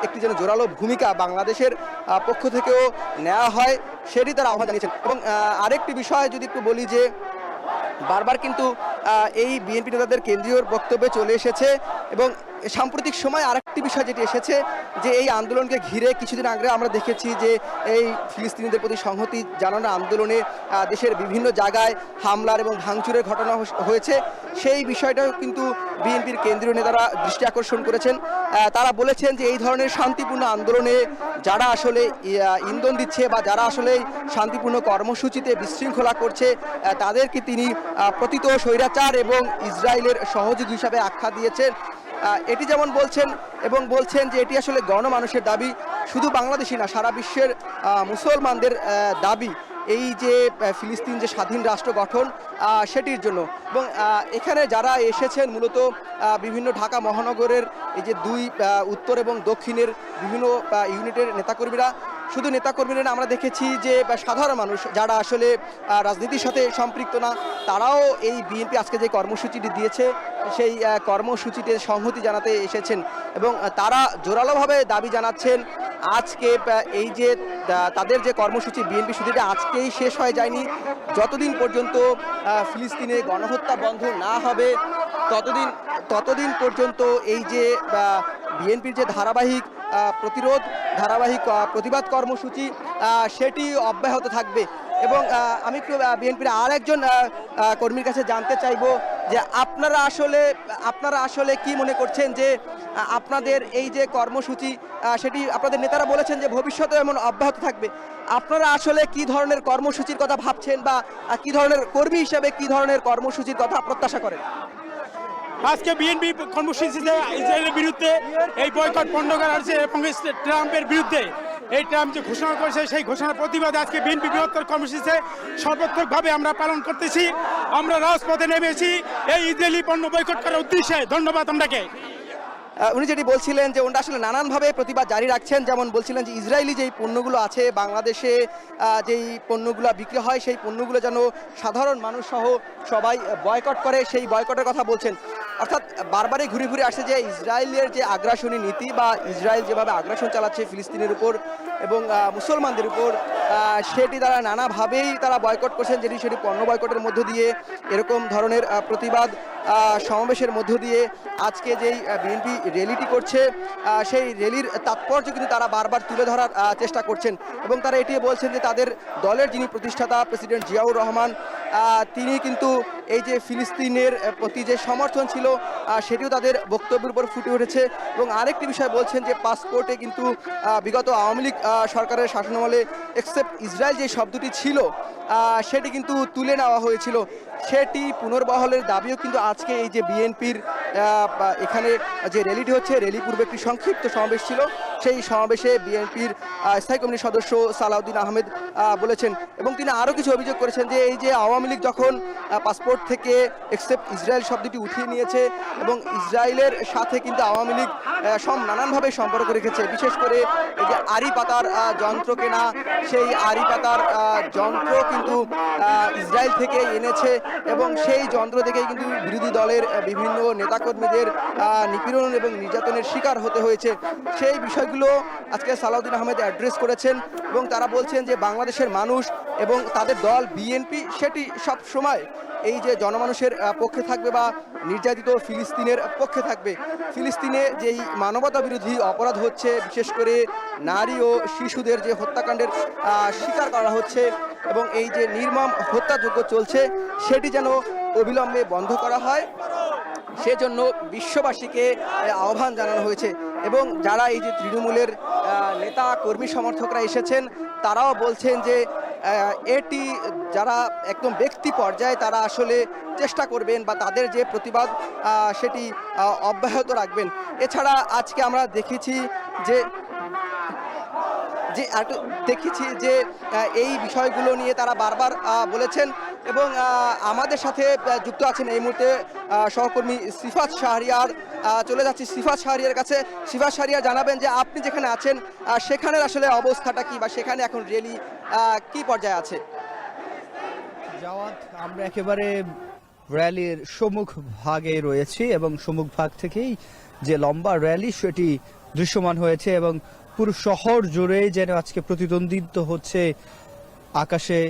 একটি যেন জোরালো ভূমিকা বাংলাদেশের পক্ষ থেকেও নেওয়া হয় সেটি তারা আহ্বান জানিয়েছেন। এবং আরেকটি বিষয় যদি একটু বলি যে বারবার কিন্তু এই বিএনপি নেতাদের কেন্দ্রীয় বক্তব্যে চলে এসেছে এবং সাম্প্রতিক সময় আরেকটি বিষয় যেটি এসেছে যে এই আন্দোলনকে ঘিরে কিছুদিন আগে আমরা দেখেছি যে এই ফিলিস্তিনিদের প্রতি সংহতি জানানোর আন্দোলনে দেশের বিভিন্ন জায়গায় হামলার এবং ভাঙচুরের ঘটনা হয়েছে। সেই বিষয়টাও কিন্তু বিএনপির কেন্দ্রীয় নেতারা দৃষ্টি আকর্ষণ করেছেন। তারা বলেছেন যে এই ধরনের শান্তিপূর্ণ আন্দোলনে যারা আসলে ইন্ধন দিচ্ছে বা যারা আসলে শান্তিপূর্ণ কর্মসূচিতে বিশৃঙ্খলা করছে তাদেরকে তিনি প্রতীত স্বৈরাচার এবং ইসরায়েলের সহযোগী হিসাবে আখ্যা দিয়েছেন। এটি যেমন বলছেন এবং বলছেন যে এটি আসলে গণমানুষের দাবি, শুধু বাংলাদেশি না সারা বিশ্বের মুসলমানদের দাবি এই যে ফিলিস্তিন যে স্বাধীন রাষ্ট্র গঠন সেটির জন্য। এবং এখানে যারা এসেছেন মূলত বিভিন্ন ঢাকা মহানগরের এই যে দুই উত্তর এবং দক্ষিণের বিভিন্ন ইউনিটের নেতাকর্মীরা, শুধু নেতাকর্মীরা আমরা দেখেছি যে সাধারণ মানুষ যারা আসলে রাজনীতির সাথে সম্পৃক্ত না তারাও এই বিএনপি আজকে যে কর্মসূচিটি দিয়েছে সেই কর্মসূচিতে সংহতি জানাতে এসেছেন এবং তারা জোরালোভাবে দাবি জানাচ্ছেন আজকে এই যে তাদের যে কর্মসূচি বিএনপি শুধু আজকেই শেষ হয়ে যায়নি, যতদিন পর্যন্ত ফিলিস্তিনে গণহত্যা বন্ধ না হবে ততদিন পর্যন্ত এই যে বিএনপির যে ধারাবাহিক প্রতিবাদ কর্মসূচি সেটি অব্যাহত থাকবে। এবং আমি একটু বিএনপির আর একজন কর্মীর কাছে জানতে চাইব যে আপনারা আসলে কি মনে করছেন যে আপনাদের এই যে কর্মসূচি সেটি আপনাদের নেতারা বলেছেন যে ভবিষ্যতে এমন অব্যাহত থাকবে, আপনারা আসলে কি ধরনের কর্মসূচির কথা ভাবছেন বা কি ধরনের কর্মী হিসেবে কি ধরনের কর্মসূচির কথা প্রত্যাশা করেন? আজকে বিএনপি কর্মসূচিতে ইসরায়েলের বিরুদ্ধে এই বয়কট বন্ধ করা হয়েছে এবং ট্রাম্পের বিরুদ্ধে এই ট্রাম্প যে ঘোষণা করেছে সেই ঘোষণার প্রতিবাদে আজকে বিএনপি বৃহত্তর কর্মসূচিতে সর্বাত্মকভাবে আমরা পালন করতেছি। আমরা রাজপথে নেমেছি এই ইসরায়েলি পণ্য বয়কট করার উদ্দেশ্যে। ধন্যবাদ আপনাকে। উনি যেটি বলছিলেন যে ওনারা আসলে নানানভাবে প্রতিবাদ জারি রাখছেন, যেমন বলছিলেন যে ইসরায়েলি যেই পণ্যগুলো আছে বাংলাদেশে যেই পণ্যগুলো বিক্রি হয় সেই পণ্যগুলো যেন সাধারণ মানুষ সহ সবাই বয়কট করে, সেই বয়কটের কথা বলছেন। অর্থাৎ বারবারই ঘুরে ঘুরে আসছে যে ইসরায়েলের যে আগ্রাসনী নীতি বা ইসরায়েল যেভাবে আগ্রাসন চালাচ্ছে ফিলিস্তিনের উপর এবং মুসলমানদের উপর সেটি তারা নানাভাবেই তারা বয়কট করছেন, সেটি পণ্য বয়কটের মধ্য দিয়ে এরকম ধরনের প্রতিবাদ সমাবেশের মধ্য দিয়ে আজকে যেই বিএনপি র্যালিটি করছে সেই র্যালির তাৎপর্য কিন্তু তারা বারবার তুলে ধরার চেষ্টা করছেন এবং তারা এটি বলছেন যে তাদের দলের যিনি প্রতিষ্ঠাতা প্রেসিডেন্ট জিয়াউর রহমান তিনি কিন্তু এই যে ফিলিস্তিনের প্রতি যে সমর্থন ছিল সেটিও তাদের বক্তব্যের উপর ফুটে উঠেছে। এবং আরেকটি বিষয় বলছেন যে পাসপোর্টে কিন্তু বিগত আওয়ামী লীগ সরকারের শাসনামলে এক্সেপ্ট ইসরায়েল যে শব্দটি ছিল সেটি কিন্তু তুলে নেওয়া হয়েছিল, সেটি পুনর্বহালের দাবিও কিন্তু আজকে এই যে বিএনপির এখানে যে র্যালিটি হচ্ছে র্যালি পূর্বে একটি সংক্ষিপ্ত সমাবেশ ছিল, সেই সমাবেশে বিএনপির স্থায়ী কমিটির সদস্য সালাউদ্দিন আহমেদ বলেছেন। এবং তিনি আরও কিছু অভিযোগ করেছেন যে এই যে আওয়ামী লীগ যখন পাসপোর্ট থেকে এক্সেপ্ট ইসরায়েল শব্দটি উঠিয়ে নিয়েছে এবং ইসরায়েলের সাথে কিন্তু আওয়ামী লীগ নানানভাবে সম্পর্ক রেখেছে, বিশেষ করে এই যে আড়ি পাতার যন্ত্র কেনা, সেই আড়ি পাতার যন্ত্র কিন্তু ইসরায়েল থেকে এনেছে এবং সেই যন্ত্র থেকেই কিন্তু বিরোধী দলের বিভিন্ন নেতাকর্মীদের নিপীড়ন এবং নির্যাতনের শিকার হতে হয়েছে। সেই বিষয়গুলো আজকে সালাউদ্দিন আহমেদ অ্যাড্রেস করেছেন এবং তারা বলছেন যে বাংলাদেশের মানুষ এবং তাদের দল বিএনপি সেটি সব সময় এই যে জনমানুষের পক্ষে থাকবে বা নির্যাতিত ফিলিস্তিনের পক্ষে থাকবে। ফিলিস্তিনে যেই মানবতা বিরোধী অপরাধ হচ্ছে, বিশেষ করে নারী ও শিশুদের যে হত্যাকাণ্ডের শিকার করা হচ্ছে এবং এই যে নির্মম হত্যাযজ্ঞ চলছে সেটি যেন অবিলম্বে বন্ধ করা হয়, সেজন্য বিশ্ববাসীকে আহ্বান জানানো হয়েছে। এবং যারা এই যে তৃণমূলের নেতা কর্মী সমর্থকরা এসেছেন তারাও বলছেন যে এটি যারা একদম ব্যক্তি পর্যায়ে তারা আসলে চেষ্টা করবেন বা তাদের যে প্রতিবাদ সেটি অব্যাহত রাখবেন। এছাড়া আজকে আমরা দেখেছি যে এই বিষয়গুলো নিয়ে তারা বারবার বলেছেন এবং আমাদের সাথে যুক্ত আছেন এই মুহূর্তে সহকর্মী সিফাত শাহরিয়ার। চলে যাচ্ছি সিফাত শাহরিয়ার কাছে। সিফাত শাহরিয়ার, জানাবেন যে আপনি যেখানে আছেন সেখানের আসলে অবস্থাটা কি বা সেখানে এখন র্যালি কি পর্যায়ে আছে? জাওয়াত, আমরা একেবারে র্যালির সম্মুখ ভাগে রয়েছি এবং সম্মুখ ভাগ থেকেই যে লম্বা র্যালি সেটি দৃশ্যমান হয়েছে এবং পুরো শহর জুড়ে যেন আজকে প্রতিদ্বন্দ্বিত্ব হচ্ছে আকাশে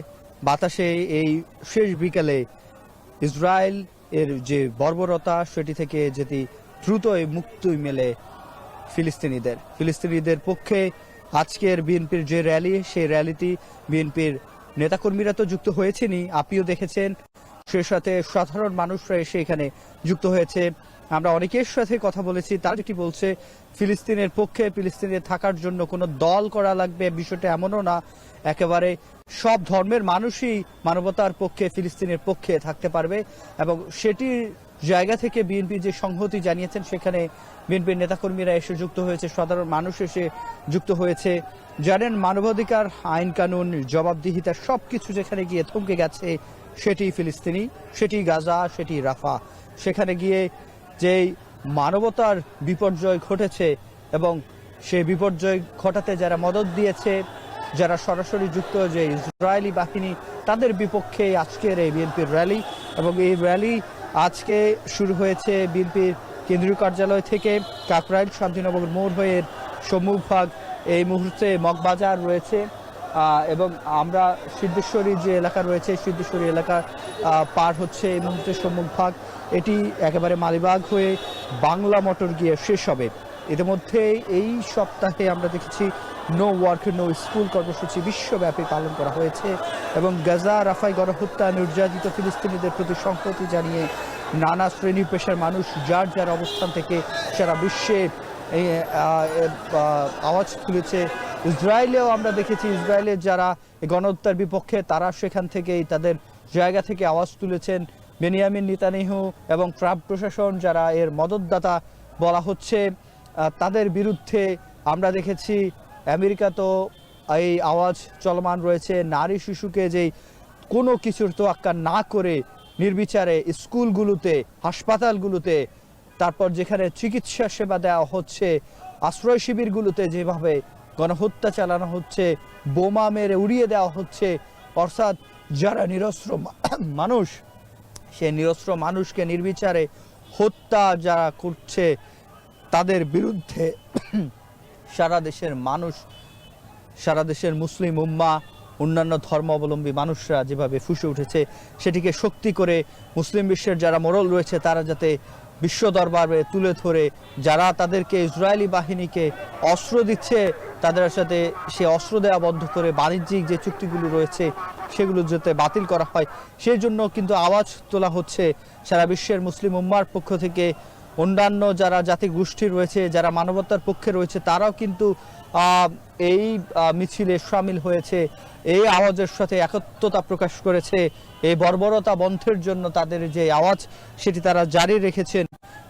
বাতাসে এই শেষ বিকালে ইসরায়েল এর যে বর্বরতা সেটি থেকে যেটি দ্রুতই মুক্তি মেলে ফিলিস্তিনিদের পক্ষে আজকের বিএনপির যে র্যালি সেই র্যালিটি বিএনপির নেতাকর্মীরা তো যুক্ত হয়েছেনই, আপনিও দেখেছেন, সে সাথে সাধারণ মানুষরা এসে এখানে যুক্ত হয়েছে। আমরা অনেকের সাথে কথা বলেছি, তারা যেটি বলছে ফিলিস্তিনের পক্ষে, ফিলিস্তিনে থাকার জন্য কোনো দল করা লাগবে বিষয়টা এমনও না, একেবারে সব ধর্মের মানুষই মানবতার পক্ষে ফিলিস্তিনের পক্ষে থাকতে পারবে এবং সেটির জায়গা থেকে বিএনপি যে সংহতি জানিয়েছেন সেখানে বিএনপির নেতাকর্মীরা এসে যুক্ত হয়েছে, সাধারণ মানুষ এসে যুক্ত হয়েছে। জানেন মানবাধিকার, আইন কানুন, জবাবদিহিতা সবকিছু যেখানে গিয়ে থমকে গেছে সেটি ফিলিস্তিনি, সেটি গাজা, সেটি রাফা। সেখানে গিয়ে যেই মানবতার বিপর্যয় ঘটেছে এবং সেই বিপর্যয় ঘটাতে যারা মদত দিয়েছে, যারা সরাসরি যুক্ত যে ইসরায়েলি বাহিনী, তাদের বিপক্ষে আজকের এই বিএনপির র্যালি। এবং এই র্যালি আজকে শুরু হয়েছে বিএনপির কেন্দ্রীয় কার্যালয় থেকে, কাকরাইল শান্তিনগর মোড় হয়ে সম্মুখভাগ এই মুহূর্তে মগবাজার রয়েছে এবং আমরা সিদ্ধেশ্বরী যে এলাকা রয়েছে সিদ্ধেশ্বরী এলাকা পার হচ্ছে এই মুহূর্তে সম্মুখভাগ। এটি একেবারে মালিবাগ হয়ে বাংলা মোটর গিয়ে শেষ হবে। ইতিমধ্যে এই সপ্তাহে আমরা দেখেছি নো ওয়ার্ক নো স্কুল কর্মসূচি বিশ্বব্যাপী পালন করা হয়েছে এবং গাজা রাফায় গণহত্যা, নির্যাতিত ফিলিস্তিনিদের প্রতি সংহতি জানিয়ে নানা শ্রেণী পেশার মানুষ যার যার অবস্থান থেকে সারা বিশ্বে আওয়াজ তুলেছে। ইসরায়েলেও আমরা দেখেছি ইসরায়েলের যারা গণহত্যার বিপক্ষে তারা সেখান থেকেই তাদের জায়গা থেকে আওয়াজ তুলেছেন। বেনিয়ামিন নেতানিয়াহু এবং ট্রাম্প প্রশাসন যারা এর মদতদাতা বলা হচ্ছে তাদের বিরুদ্ধে আমরা দেখেছি আমেরিকা তো এই আওয়াজ চলমান রয়েছে। নারী শিশুকে যেই কোনো কিছুর তোয়াক্কা না করে নির্বিচারে স্কুলগুলোতে, হাসপাতালগুলোতে, তারপর যেখানে চিকিৎসা সেবা দেওয়া হচ্ছে, আশ্রয় শিবিরগুলোতে যেভাবে গণহত্যা চালানো হচ্ছে, বোমা মেরে উড়িয়ে দেওয়া হচ্ছে, অর্থাৎ যারা নিরস্ত্র মানুষ, সে নিরস্ত্র মানুষকে নির্বিচারে হত্যা যারা করছে তাদের বিরুদ্ধে সারা দেশের মানুষ, সারা দেশের মুসলিম উম্মাহ, অন্যান্য ধর্মাবলম্বী মানুষরা যেভাবে ফুঁসে উঠেছে সেটিকে শক্তি করে মুসলিম বিশ্বের যারা মোড়ল রয়েছে তারা যাতে বিশ্ব দরবারে তুলে ধরে যারা তাদেরকে ইসরায়েলি বাহিনীকে অস্ত্র দিচ্ছে তাদের সাথে সে অস্ত্র দেওয়া বন্ধ করে বাণিজ্যিক যে চুক্তিগুলো রয়েছে সেগুলো যাতে বাতিল করা হয় সেই জন্য কিন্তু আওয়াজ তোলা হচ্ছে সারা বিশ্বের মুসলিম উম্মার পক্ষ থেকে। অন্যান্য যারা জাতি গোষ্ঠী রয়েছে, যারা মানবতার পক্ষে রয়েছে, তারাও কিন্তু এই মিছিলে সামিল হয়েছে, এই আওয়াজের সাথে একত্রতা প্রকাশ করেছে। এই বর্বরতা বন্ধের জন্য তাদের যে আওয়াজ সেটি তারা জারি রেখেছেন।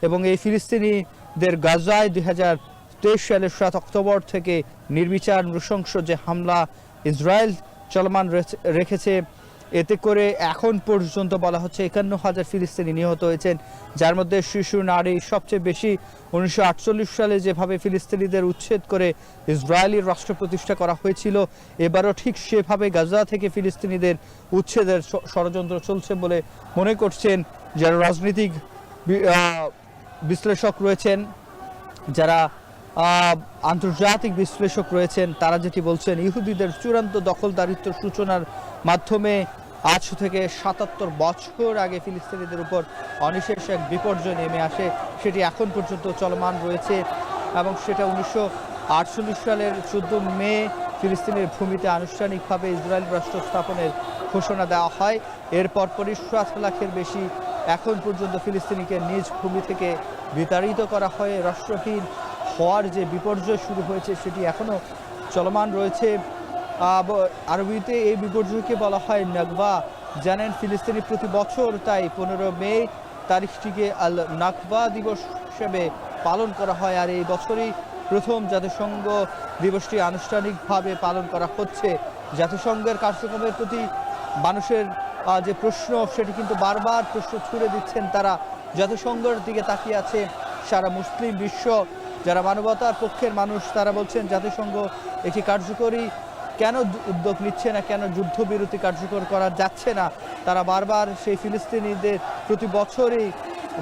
এবং এই ফিলিস্তিনিদের গাজায় 2023 সালের 7 অক্টোবর থেকে নির্বিচার নৃশংস যে হামলা ইসরায়েল চলমান রেখেছে, এতে করে এখন পর্যন্ত বলা হচ্ছে 51,000 ফিলিস্তিনি নিহত হয়েছেন, যার মধ্যে শিশু, নারী সবচেয়ে বেশি। 1948 সালে যেভাবে ফিলিস্তিনিদের উচ্ছেদ করে ইসরায়েলের রাষ্ট্র প্রতিষ্ঠা করা হয়েছিল, এবারও ঠিক সেভাবে গাজা থেকে ফিলিস্তিনিদের উচ্ছেদের ষড়যন্ত্র চলছে বলে মনে করছেন যারা রাজনৈতিক বিশ্লেষক রয়েছেন, যারা আন্তর্জাতিক বিশ্লেষক রয়েছেন। তারা যেটি বলছেন, ইহুদিদের চূড়ান্ত দখলদারিত্বের সূচনার মাধ্যমে আজ থেকে 77 বছর আগে ফিলিস্তিনিদের উপর অনিশেষ এক বিপর্যয় নেমে আসে, সেটি এখন পর্যন্ত চলমান রয়েছে। এবং সেটা 1948 সালের 14 মে ফিলিস্তিনের ভূমিতে আনুষ্ঠানিকভাবে ইসরায়েল রাষ্ট্র স্থাপনের ঘোষণা দেওয়া হয়। এরপর 7 লাখের বেশি এখন পর্যন্ত ফিলিস্তিনিকে নিজ ভূমি থেকে বিতাড়িত করা হয়। রাষ্ট্রহীন হওয়ার যে বিপর্যয় শুরু হয়েছে সেটি এখনও চলমান রয়েছে। আরবিতে এই বিপর্যয়কে বলা হয় নাকবা। জানেন ফিলিস্তিনি প্রতি বছর তাই 15 মে তারিখটিকে আল নাকবা দিবস হিসেবে পালন করা হয়। আর এই বছরই প্রথম জাতিসংঘ দিবসটি আনুষ্ঠানিকভাবে পালন করা হচ্ছে। জাতিসংঘের কার্যক্রমের প্রতি মানুষের যে প্রশ্ন সেটি কিন্তু বারবার প্রশ্ন ছুড়ে দিচ্ছেন তারা। জাতিসংঘের দিকে তাকিয়ে আছে সারা মুসলিম বিশ্ব, যারা মানবতার পক্ষের মানুষ, তারা বলছেন জাতিসংঘ একটি কার্যকরী কেন উদ্যোগ নিচ্ছে না, কেন যুদ্ধবিরতি কার্যকর করা যাচ্ছে না। তারা বারবার সেই ফিলিস্তিনিদের প্রতি বছরই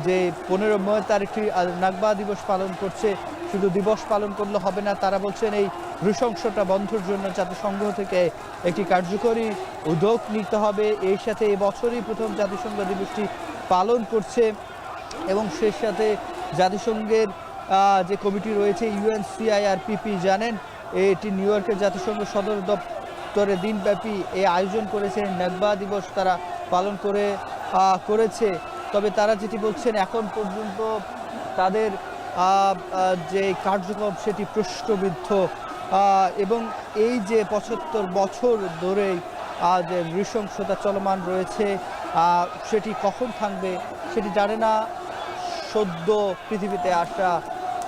যে 15 মে তারিখটি নাকবা দিবস পালন করছে শুধু দিবস পালন করলে হবে না, তারা বলছেন এই নৃশংসতা বন্ধের জন্য জাতিসংঘ থেকে একটি কার্যকরী উদ্যোগ নিতে হবে। এর সাথে এবছরই প্রথম জাতিসংঘ দিবসটি পালন করছে এবং সেই সাথে জাতিসংঘের যে কমিটি রয়েছে UNCIRPP জানেন এটি নিউ ইয়র্কের জাতিসংঘ সদর দপ্তরে দিনব্যাপী এই আয়োজন করেছে, নাকবা দিবস তারা পালন করেছে। তবে তারা যেটি বলছেন এখন পর্যন্ত তাদের যে কার্যক্রম সেটি প্রশ্নবিদ্ধ এবং এই যে 75 বছর ধরেই যে নৃশংসতা চলমান রয়েছে সেটি কখন থামবে সেটি জানে না সদ্য পৃথিবীতে আসা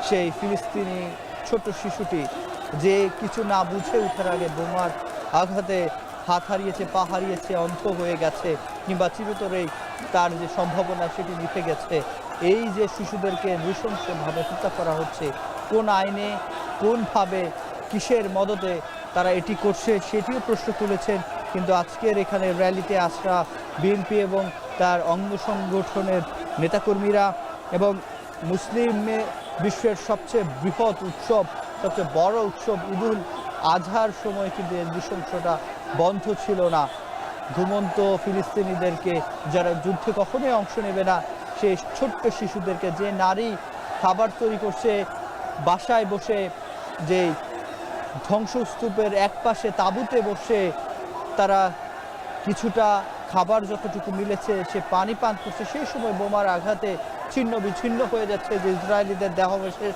সেই ফিলিস্তিনি ছোট শিশুটি, যে কিছু না বুঝে ওঠার আগে বোমার আঘাতে হাত হারিয়েছে, পা হারিয়েছে, অন্ধ হয়ে গেছে কিংবা চিরতরেই তার যে সম্ভাবনা সেটি মিটে গেছে। এই যে শিশুদেরকে নৃশংসভাবে হত্যা করা হচ্ছে, কোন আইনে, কোনভাবে, কিসের মদতে তারা এটি করছে সেটিও প্রশ্ন তুলেছেন। কিন্তু আজকের এখানে র্যালিতে আসা বিএনপি এবং তার অঙ্গ সংগঠনের নেতাকর্মীরা এবং মুসলিম বিশ্বের সবচেয়ে বৃহৎ উৎসব, সবচেয়ে বড় উৎসব ঈদুল আজহার সময় কিন্তু এই নৃশংসতা বন্ধ ছিল না। ঘুমন্ত ফিলিস্তিনিদেরকে যারা যুদ্ধে কখনোই অংশ নেবে না সেই ছোট্ট শিশুদেরকে, যে নারী খাবার তৈরি করছে বাসায় বসে, যে ধ্বংসস্তূপের এক পাশে তাঁবুতে বসে তারা কিছুটা খাবার যতটুকু মিলেছে সে পানি পান করছে, সেই সময় বোমার আঘাতে ছিন্ন বিচ্ছিন্ন হয়ে যাচ্ছে যে ইসরায়েলিদের দেহাবশেষ।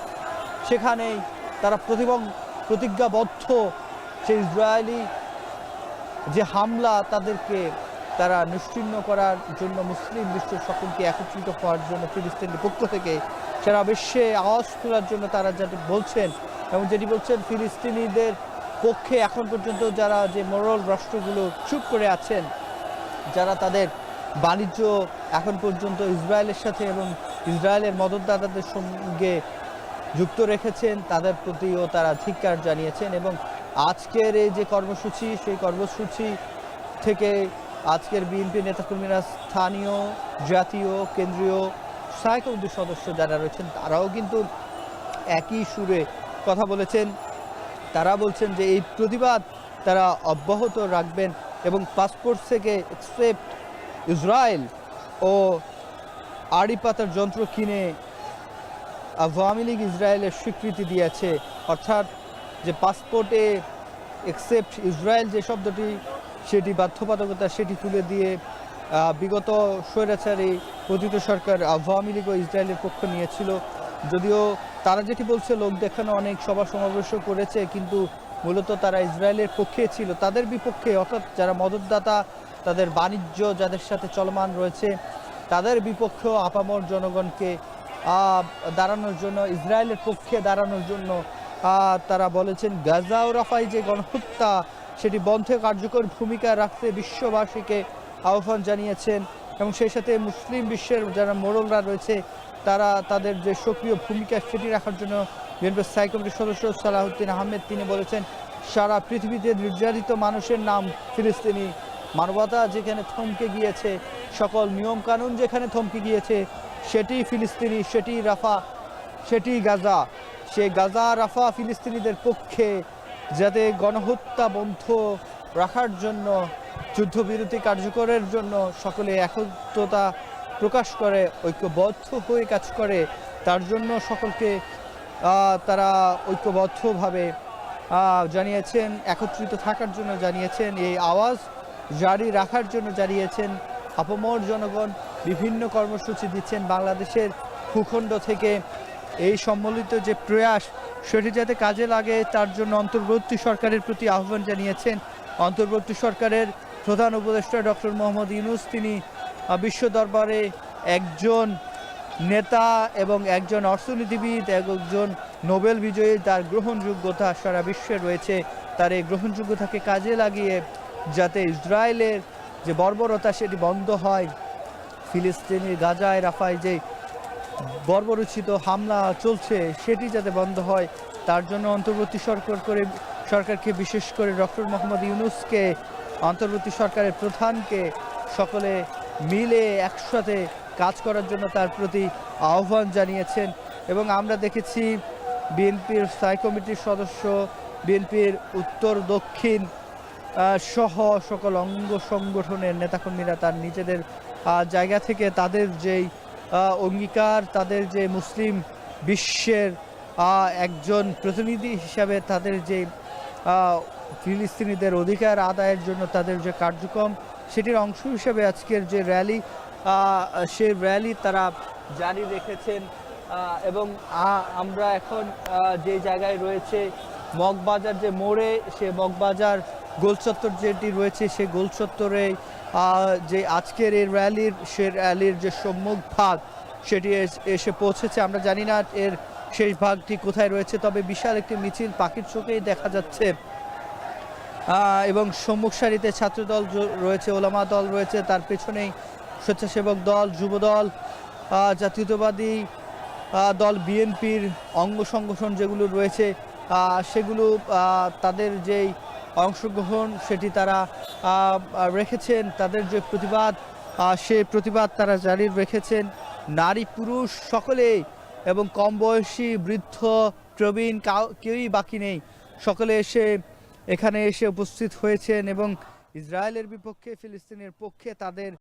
সেখানেই তারা প্রতিজ্ঞাবদ্ধ সেই ইসরায়েলি যে হামলা তাদেরকে তারা নিশ্চিহ্ন করার জন্য মুসলিম বিশ্বের সকলকে একত্রিত হওয়ার জন্য ফিলিস্তিনের পক্ষ থেকে সারা বিশ্বে আওয়াজ তোলার জন্য তারা যেটি বলছেন এবং যেটি বলছেন ফিলিস্তিনিদের পক্ষে এখন পর্যন্ত যারা যে মোরল রাষ্ট্রগুলো চুপ করে আছেন, যারা তাদের বাণিজ্য এখন পর্যন্ত ইসরায়েলের সাথে এবং ইসরায়েলের মদতদাতাদের সঙ্গে যুক্ত রেখেছেন তাদের প্রতিও তারা ধিক্কার জানিয়েছেন। এবং আজকের এই যে কর্মসূচি, সেই কর্মসূচি থেকে আজকের বিএনপি নেতাকর্মীরা, স্থানীয়, জাতীয়, কেন্দ্রীয় স্থায়ী কমিটির সদস্য যারা রয়েছেন তারাও কিন্তু একই সুরে কথা বলেছেন। তারা বলছেন যে এই প্রতিবাদ তারা অব্যাহত রাখবেন এবং পাসপোর্ট থেকে এক্সেপ্ট ইসরায়েল ও আড়ি পাতার যন্ত্র কিনে আওয়ামী লীগ ইসরায়েলের স্বীকৃতি দিয়েছে। অর্থাৎ যে পাসপোর্টে এক্সেপ্ট ইসরায়েল যে শব্দটি সেটি বাধ্যবাধকতা সেটি তুলে দিয়ে বিগত স্বৈরাচারী পতিত সরকার আওয়ামী লীগ ও ইসরায়েলের পক্ষ নিয়েছিল। যদিও তারা যেটি বলছে লোক দেখানো অনেক সভা সমাবেশও করেছে, কিন্তু মূলত তারা ইসরায়েলের পক্ষে ছিল, তাদের বিপক্ষে, অর্থাৎ যারা মদতদাতা, তাদের বাণিজ্য যাদের সাথে চলমান রয়েছে তাদের বিপক্ষেও আপামর জনগণকে দাঁড়ানোর জন্য, ইসরায়েলের পক্ষে দাঁড়ানোর জন্য তারা বলেছেন গাজা ও রাফায় যে গণহত্যা সেটি বন্ধে কার্যকর ভূমিকা রাখতে বিশ্ববাসীকে আহ্বান জানিয়েছেন এবং সেই সাথে মুসলিম বিশ্বের যারা মোড়লরা রয়েছে তারা তাদের যে সক্রিয় ভূমিকা সেটি রাখার জন্য বিএনপির স্থায়ী কমিটির সদস্য সালাউদ্দিন আহমেদ তিনি বলেছেন সারা পৃথিবীতে নির্যাতিত মানুষের নাম ফিলিস্তিনি, মানবতা যেখানে থমকে গিয়েছে, সকল নিয়মকানুন যেখানে থমকে গিয়েছে সেটি ফিলিস্তিনি, সেটি রাফা, সেটি গাজা। সে গাজা রাফা ফিলিস্তিনিদের পক্ষে যাতে গণহত্যা বন্ধ রাখার জন্য, যুদ্ধবিরতি কার্যকরের জন্য সকলে একত্রতা প্রকাশ করে, ঐক্যবদ্ধ হয়ে কাজ করে, তার জন্য সকলকে তারা ঐক্যবদ্ধভাবে জানিয়েছেন, একত্রিত থাকার জন্য জানিয়েছেন, এই আওয়াজ জারি রাখার জন্য জানিয়েছেন। আপামর জনগণ বিভিন্ন কর্মসূচি দিচ্ছেন বাংলাদেশের ভূখণ্ড থেকে। এই সম্মিলিত যে প্রয়াস সেটি যাতে কাজে লাগে তার জন্য অন্তর্বর্তী সরকারের প্রতি আহ্বান জানিয়েছেন। অন্তর্বর্তী সরকারের প্রধান উপদেষ্টা ডক্টর মোহাম্মদ ইউনূস তিনি বিশ্ব দরবারে একজন নেতা এবং একজন অর্থনীতিবিদ, একজন নোবেল বিজয়ী, তার গ্রহণযোগ্যতা সারা বিশ্বে রয়েছে, তার এই গ্রহণযোগ্যতাকে কাজে লাগিয়ে যাতে ইসরায়েলের যে বর্বরতা সেটি বন্ধ হয়, ফিলিস্তিনি গাজায় রাফায় যে বর্বরোচিত হামলা চলছে সেটি যাতে বন্ধ হয় তার জন্য অন্তর্বর্তী সরকারকে বিশেষ করে ডক্টর মোহাম্মদ ইউনূসকে, অন্তর্বর্তী সরকারের প্রধানকে সকলে মিলে একসাথে কাজ করার জন্য তার প্রতি আহ্বান জানিয়েছেন। এবং আমরা দেখেছি বিএনপির স্থায়ী কমিটির সদস্য, বিএনপির উত্তর দক্ষিণ সহ সকল অঙ্গ সংগঠনের নেতাকর্মীরা তার নিজেদের জায়গা থেকে তাদের যেই অঙ্গীকার, তাদের যে মুসলিম বিশ্বের একজন প্রতিনিধি হিসাবে তাদের যে ফিলিস্তিনিদের অধিকার আদায়ের জন্য তাদের যে কার্যক্রম, সেটির অংশ হিসেবে আজকের যে র্যালি, সেই র্যালি তারা জারি রেখেছেন। এবং আমরা এখন যে জায়গায় রয়েছে মগবাজার যে মোড়ে, সে মগবাজার গোলচত্বর যেটি রয়েছে, সেই গোলচত্বরে যে আজকের এই র্যালির যে সম্মুখ ভাগ সেটি এসে পৌঁছেছে। আমরা জানি না এর শেষ ভাগটি কোথায় রয়েছে, তবে বিশাল একটি মিছিল পাখির চোখেই দেখা যাচ্ছে। এবং সম্মুখ সারিতে ছাত্রদল রয়েছে, ওলামা দল রয়েছে, তার পেছনেই স্বেচ্ছাসেবক দল, যুবদল, জাতীয়তাবাদী দল, বিএনপির অঙ্গ সংগঠন যেগুলো রয়েছে সেগুলো তাদের যেই অংশগ্রহণ সেটি তারা রেখেছেন। তাদের যে প্রতিবাদ, সেই প্রতিবাদ তারা জারি রেখেছেন। নারী পুরুষ সকলেই, এবং কম বয়সী বৃদ্ধ প্রবীণ কেউই বাকি নেই, সকলে এখানে এসে উপস্থিত হয়েছেন এবং ইসরায়েলের বিপক্ষে, ফিলিস্তিনের পক্ষে তাদের